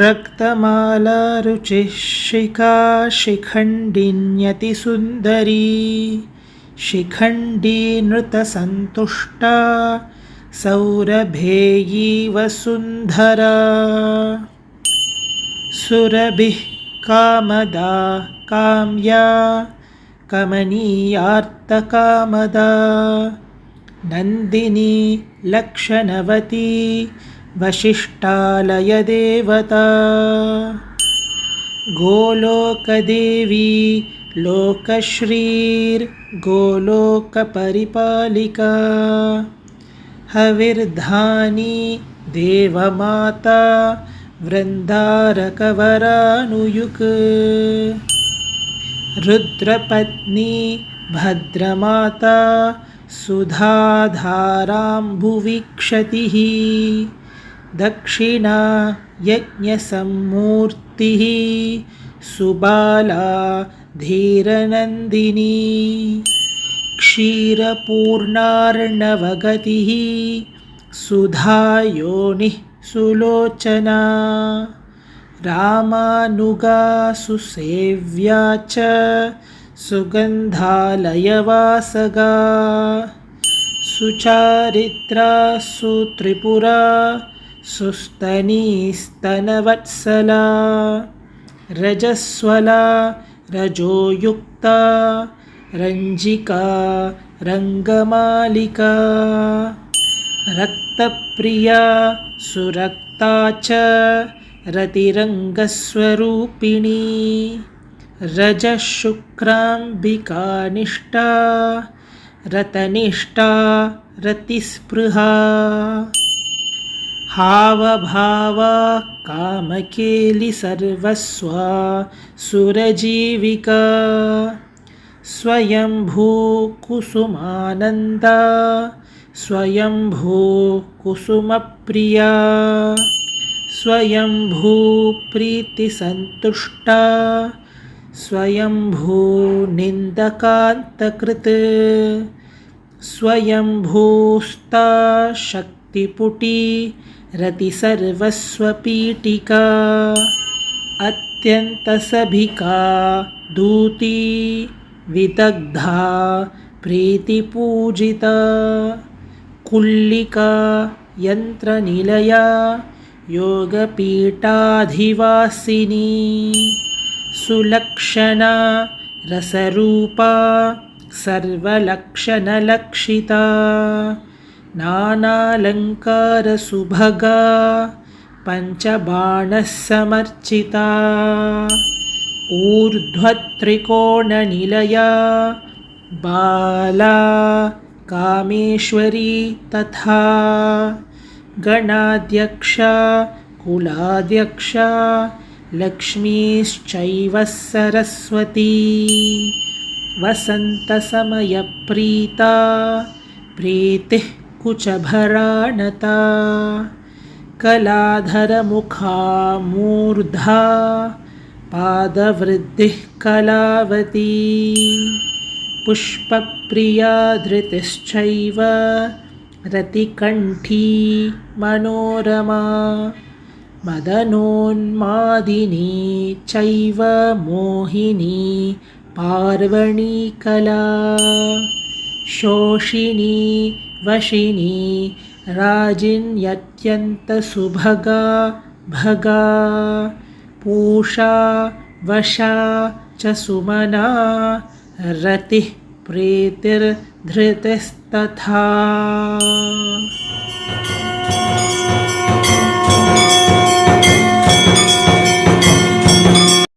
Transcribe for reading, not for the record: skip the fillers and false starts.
रक्तमालारुचिः शिखा शिखण्डिन्यतिसुन्दरी शिखण्डी नृतसन्तुष्टा सौरभेयी वसुन्धरा सुरभिः कामदा काम्या कमनीयार्तकामदा नन्दिनी लक्षणवती वशिष्ठालयदेवता गोलोकदेवी लोकश्रीर्गोलोकपरिपालिका हविर्धानी देवमाता वृन्दारकवरानुयुक् रुद्रपत्नी भद्रमाता सुधाधाराम्बुवीक्षतिः दक्षिणा यज्ञसम्मूर्तिः सुबाला धीरनन्दिनी क्षीरपूर्णार्णवगतिः सुधायोनिः सुलोचना रामानुगा सुसेव्या च सुगन्धालयवासगा सुचारित्रा सुत्रिपुरा सुस्तनीस्तनवत्सला रजस्वला रजोयुक्ता रञ्जिका रङ्गमालिका रक्तप्रिया सुरक्ता च रतिरङ्गस्वरूपिणी रजःशुक्राम्बिकानिष्ठा रतनिष्ठा रतिस्पृहा हावभावा कामकेलिसर्वस्वा सुरजीविका स्वयंभूकुसुमानन्दा स्वयंभूकुसुमप्रिया स्वयंभूप्रीतिसन्तुष्टा स्वयंभूनिन्दकान्तकृत् स्वयंभूस्ता शक्तिपुटी रतिसर्वस्वपीठिका अत्यन्तसभिका दूती विदग्धा प्रीतिपूजिता कुल्लिका यन्त्रनिलया योगपीठाधिवासिनी सुलक्षणा रसरूपा सर्वलक्षणलक्षिता नानालङ्कारसुभगा पञ्चबाणसमर्चिता ऊर्ध्वत्रिकोणनिलया बाला कामेश्वरी तथा गणाध्यक्षा कुलाध्यक्षा लक्ष्मीश्चैव सरस्वती वसन्तसमयप्रीता प्रीतिः कुचभरानता कलाधरमुखा मूर्धा पादवृद्धिः कलावती पुष्पप्रिया धृतिश्चैव रतिकण्ठी मनोरमा मदनोन्मादिनी चैव मोहिनी पार्वणी कला शोषिणी वशिनी राजिन्यत्यन्तसुभगा भगा पूषा वशा च सुमना रतिः प्रीतिर्धृतिस्तथा।